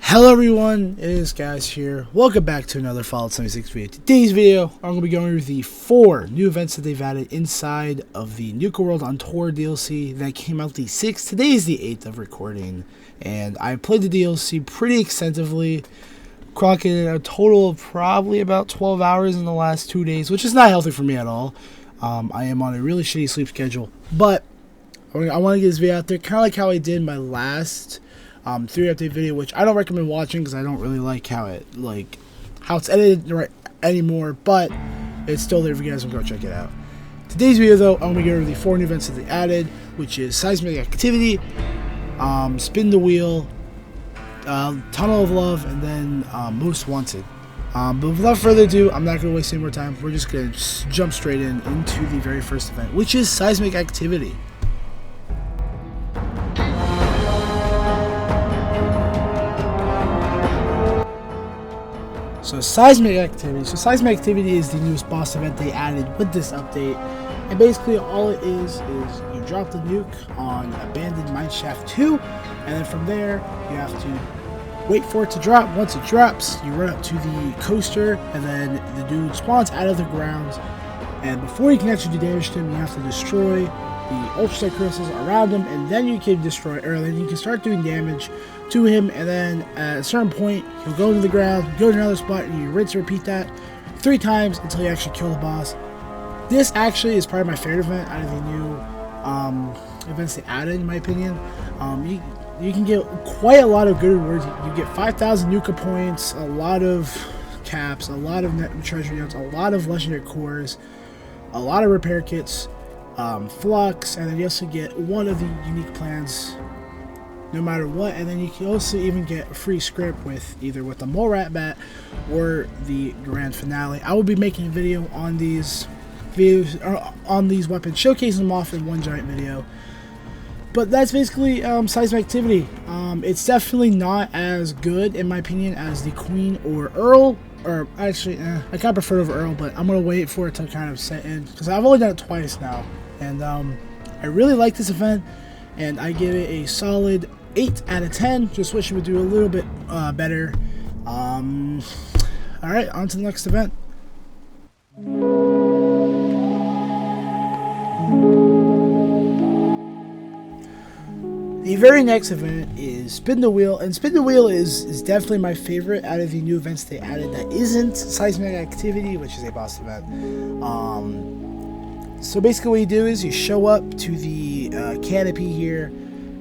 Hello everyone, it is Guys here. Welcome back to another Fallout 76 video. Today's video, I'm going to be going over the 4 new events that they've added inside of the Nuka World on Tour DLC that came out the 6th. Today is the 8th of recording, and I played the DLC pretty extensively, clocking in a total of probably about 12 hours in the last 2 days, which is not healthy for me at all. I am on a really shitty sleep schedule, but I want to get this video out there, kind of like how I did my last 3 update video, which I don't recommend watching because I don't really like how it's edited right anymore, but it's still there if you guys want to go check it out. Today's video though, I'm going to go over the 4 new events that they added, which is Seismic Activity, Spin the Wheel, Tunnel of Love, and then Most Wanted. But without further ado, I'm not going to waste any more time. We're just going to jump straight into the very first event, which is Seismic Activity. So Seismic Activity is the newest boss event they added with this update, and basically all it is you drop the nuke on Abandoned Mineshaft 2, and then from there you have to wait for it to drop. Once it drops, you run up to the coaster, and then the dude spawns out of the ground, and before you can actually do damage to him, you have to destroy the ultrasonic crystals around him, and then you can then you can start doing damage to him, and then at a certain point he'll go to the ground, go to another spot, and you rinse and repeat that 3 times until you actually kill the boss. This actually is probably my favorite event out of the new events they added, in my opinion. You can get quite a lot of good rewards. You get 5,000 Nuka points, a lot of caps, a lot of net treasure notes, a lot of legendary cores, a lot of repair kits, flux, and then you also get one of the unique plans no matter what, and then you can also even get a free script with either with the Mole Rat Bat or the Grand Finale. I will be making a video on these weapons, showcasing them off in one giant video. But that's basically Seismic Activity. It's definitely not as good, in my opinion, as the Queen or Earl. Or actually, I kind of prefer it over Earl, but I'm going to wait for it to kind of set in, because I've only done it twice now. And I really like this event, and I give it a solid 8 out of 10. Just wish it would do a little bit better. Alright, on to the next event. The very next event is Spin the Wheel, and Spin the Wheel is definitely my favorite out of the new events they added that isn't Seismic Activity, which is a boss event. So basically what you do is you show up to the canopy here,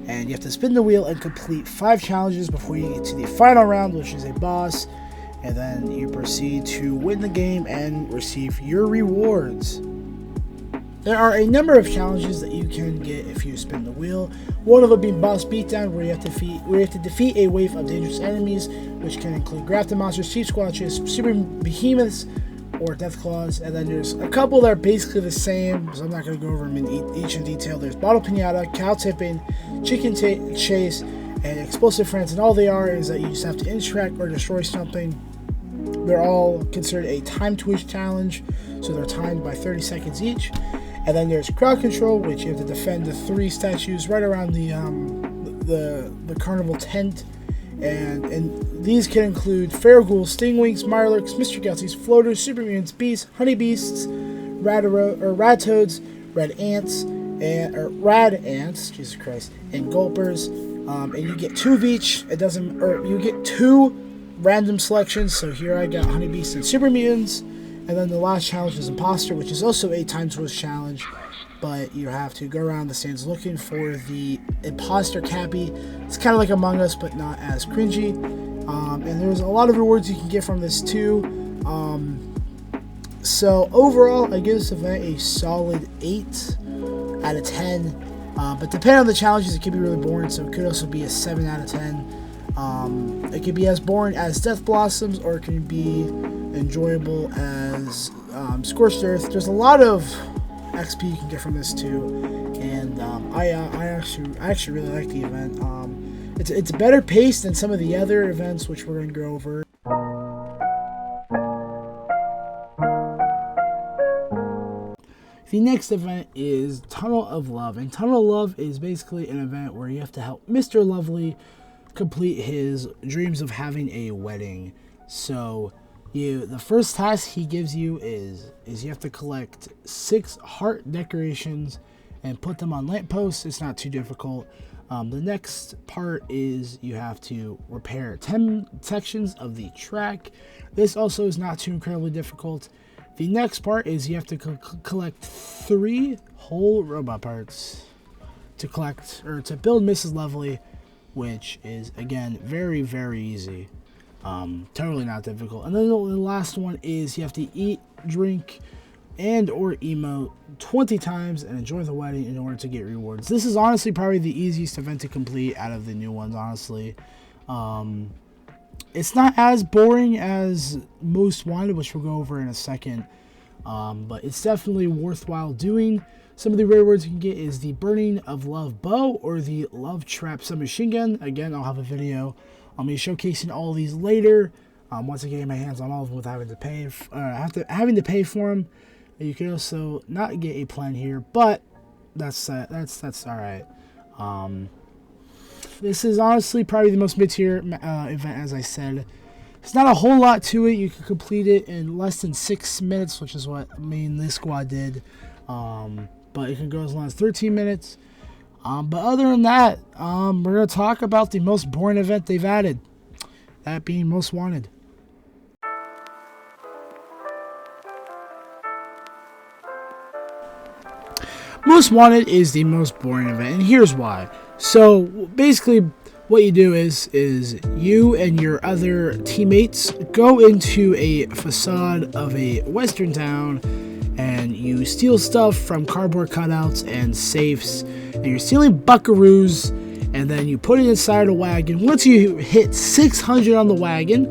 and you have to spin the wheel and complete 5 challenges before you get to the final round, which is a boss, and then you proceed to win the game and receive your rewards. There are a number of challenges that you can get if you spin the wheel. One of them being Boss Beatdown, where you have to defeat a wave of dangerous enemies, which can include Grafted Monsters, Chief Squatches, Super Behemoths, or Death Claws. And then there's a couple that are basically the same, so I'm not going to go over them in each in detail. There's Bottle Pinata, Cow Tipping, Chicken Chase, and Explosive Friends, and all they are is that you just have to interact or destroy something. They're all considered a time twist challenge, so they're timed by 30 seconds each. And then there's Crowd Control, which you have to defend the 3 statues right around the carnival tent. And these can include Feral Ghouls, Stingwings, Mirelurks, Mr. Gutsies, Floaters, Super Mutants, Beasts, Honey Beasts, Rad Toads, Rad Ants, Jesus Christ, and Gulpers. And you get 2 of each. You get 2 random selections. So here I got Honey Beasts and Super Mutants. And then the last challenge is Imposter, which is also a time twist challenge, but you have to go around the stands looking for the Imposter Cappy. It's kind of like Among Us, but not as cringy. And there's a lot of rewards you can get from this too. So overall, I give this event a solid 8 out of 10. But depending on the challenges, it could be really boring, so it could also be a 7 out of 10. It could be as boring as Death Blossoms, or it can be enjoyable as Scorched Earth. There's a lot of XP you can get from this too, and I actually really like the event. It's better paced than some of the other events, which we're going to go over. The next event is Tunnel of Love, and Tunnel of Love is basically an event where you have to help Mr. Lovely complete his dreams of having a wedding. So the first task he gives you is you have to collect 6 heart decorations and put them on lampposts. It's not too difficult. The next part is you have to repair 10 sections of the track. This also is not too incredibly difficult. The next part is you have to collect 3 whole robot parts to build Mrs. Lovely, which is, again, very, very easy. Totally not difficult. And then the last one is you have to eat, drink, and or emote 20 times and enjoy the wedding in order to get rewards. This is honestly probably the easiest event to complete out of the new ones, honestly. It's not as boring as Most Wanted, which we'll go over in a second, but it's definitely worthwhile doing. Some of the rare rewards you can get is the Burning of Love Bow or the Love Trap Submachine Gun. Again, I'll have a video. I'll be showcasing all of these later. Once I get my hands on all of them without having to pay, having to pay for them. You can also not get a plan here, but that's all right. This is honestly probably the most mid-tier event, as I said. It's not a whole lot to it. You can complete it in less than 6 minutes, which is what me and this squad did. But it can go as long as 13 minutes. But other than that, we're going to talk about the most boring event they've added. That being Most Wanted. Most Wanted is the most boring event, and here's why. So basically what you do is you and your other teammates go into a facade of a western town and you steal stuff from cardboard cutouts and safes, and you're stealing buckaroos, and then you put it inside a wagon. Once you hit 600 on the wagon,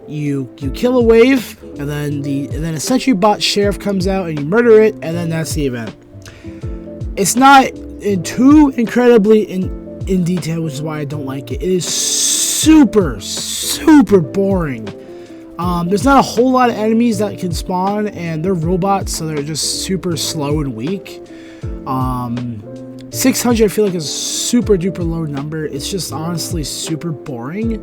you kill a wave, and then a Century Bot sheriff comes out and you murder it, and then that's the event. It's not too incredibly in detail, which is why I don't like it. It is super, super boring. There's not a whole lot of enemies that can spawn, and they're robots, so they're just super slow and weak. 600 I feel like is a super duper low number. It's just honestly super boring.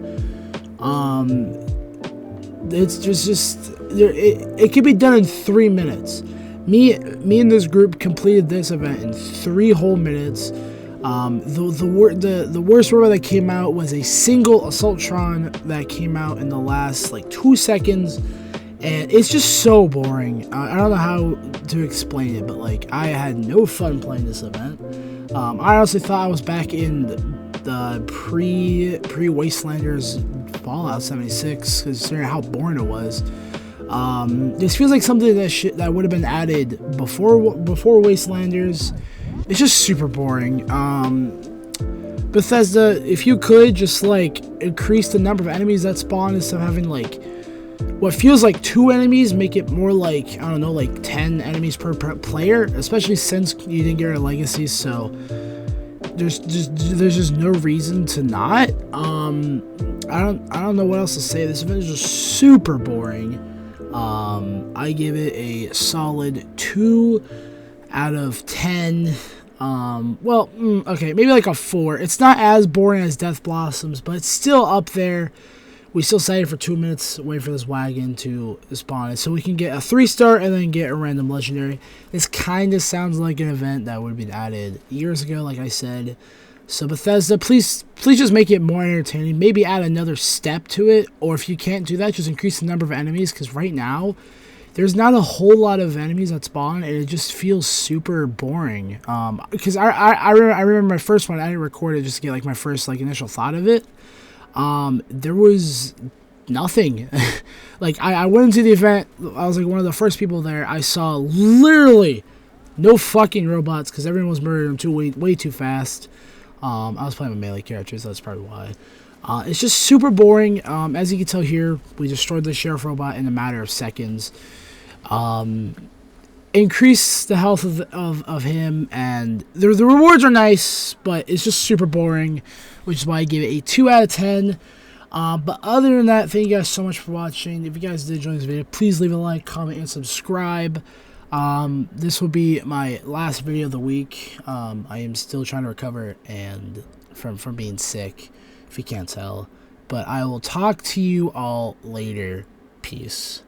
It's just it could be done in 3 minutes. Me and this group completed this event in 3 whole minutes. The worst robot that came out was a single Assaultron that came out in the last like 2 seconds, and it's just so boring. I don't know how to explain it, but like I had no fun playing this event. I honestly thought I was back in the pre Wastelanders Fallout 76, considering how boring it was. This feels like something that would have been added before Wastelanders. It's just super boring. Bethesda, if you could just like increase the number of enemies that spawn instead of having like what feels like 2 enemies, make it more like, I don't know, like 10 enemies per player, especially since you didn't get a legacy, so there's just no reason to not. I don't know what else to say. This event is just super boring. I give it a solid 2 out of 10. Okay, maybe like a 4. It's not as boring as Death Blossoms, but it's still up there. We still sat here for 2 minutes waiting for this wagon to spawn, so we can get a 3-star and then get a random legendary. This kind of sounds like an event that would have been added years ago, like I said. So Bethesda, please just make it more entertaining. Maybe add another step to it, or if you can't do that, just increase the number of enemies, because right now there's not a whole lot of enemies that spawn, and it just feels super boring. Because I remember my first one, I didn't record it just to get like my first like initial thought of it. There was nothing. Like I went into the event, I was like one of the first people there. I saw literally no fucking robots because everyone was murdering way too fast. I was playing with melee characters, that's probably why. It's just super boring. As you can tell here, we destroyed the sheriff robot in a matter of seconds. Increase the health of him, and the rewards are nice, but it's just super boring, which is why I give it a 2 out of 10. But other than that, thank you guys so much for watching. If you guys did enjoy this video, please leave a like, comment, and subscribe. This will be my last video of the week. I am still trying to recover and from being sick, if you can't tell. But I will talk to you all later. Peace.